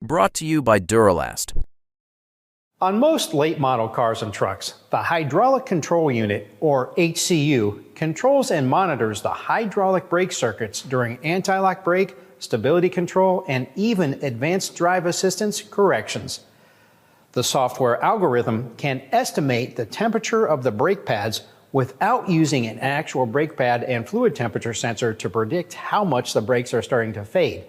brought to you by Duralast. On most late model cars and trucks, the hydraulic control unit, or HCU, controls and monitors the hydraulic brake circuits during anti-lock brake, stability control, and even advanced drive assistance corrections. The software algorithm can estimate the temperature of the brake pads without using an actual brake pad and fluid temperature sensor to predict how much the brakes are starting to fade,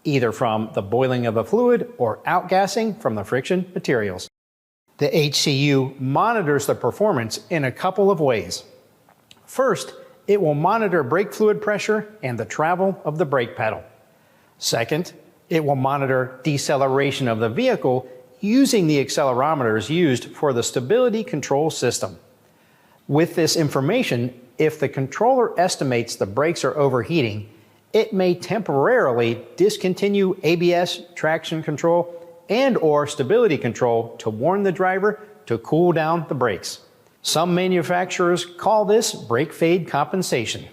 either from the boiling of the fluid or outgassing from the friction materials. The HCU monitors the performance in a couple of ways. First, it will monitor brake fluid pressure and the travel of the brake pedal. Second, it will monitor deceleration of the vehicle using the accelerometers used for the stability control system. With this information, if the controller estimates the brakes are overheating, it may temporarily discontinue ABS, traction control, and/or stability control to warn the driver to cool down the brakes. Some manufacturers call this brake fade compensation.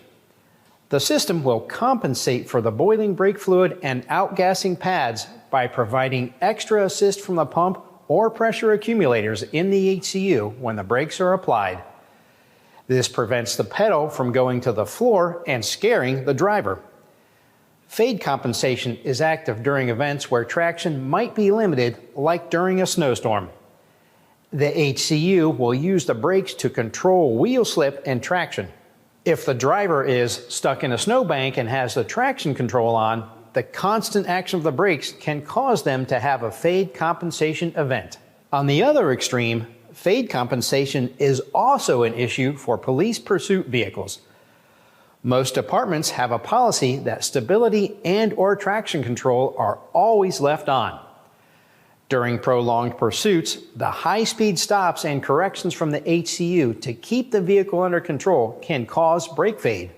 The system will compensate for the boiling brake fluid and outgassing pads by providing extra assist from the pump or pressure accumulators in the HCU when the brakes are applied. This prevents the pedal from going to the floor and scaring the driver. Fade compensation is active during events where traction might be limited, like during a snowstorm. The HCU will use the brakes to control wheel slip and traction. If the driver is stuck in a snowbank and has the traction control on, the constant action of the brakes can cause them to have a fade compensation event. On the other extreme, fade compensation is also an issue for police pursuit vehicles. Most departments have a policy that stability and/or traction control are always left on. During prolonged pursuits, the high-speed stops and corrections from the HCU to keep the vehicle under control can cause brake fade.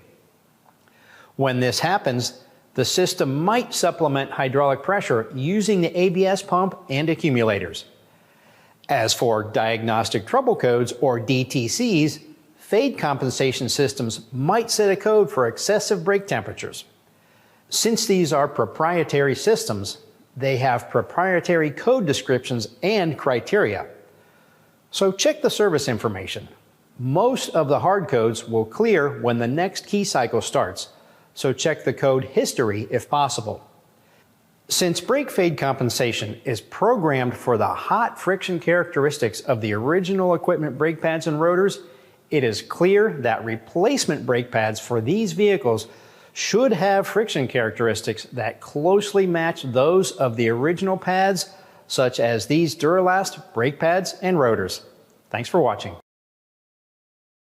When this happens, the system might supplement hydraulic pressure using the ABS pump and accumulators. As for diagnostic trouble codes, or DTCs, fade compensation systems might set a code for excessive brake temperatures. Since these are proprietary systems, they have proprietary code descriptions and criteria. So check the service information. Most of the hard codes will clear when the next key cycle starts, so check the code history if possible. Since brake fade compensation is programmed for the hot friction characteristics of the original equipment brake pads and rotors, it is clear that replacement brake pads for these vehicles should have friction characteristics that closely match those of the original pads, such as these Duralast brake pads and rotors. Thanks for watching.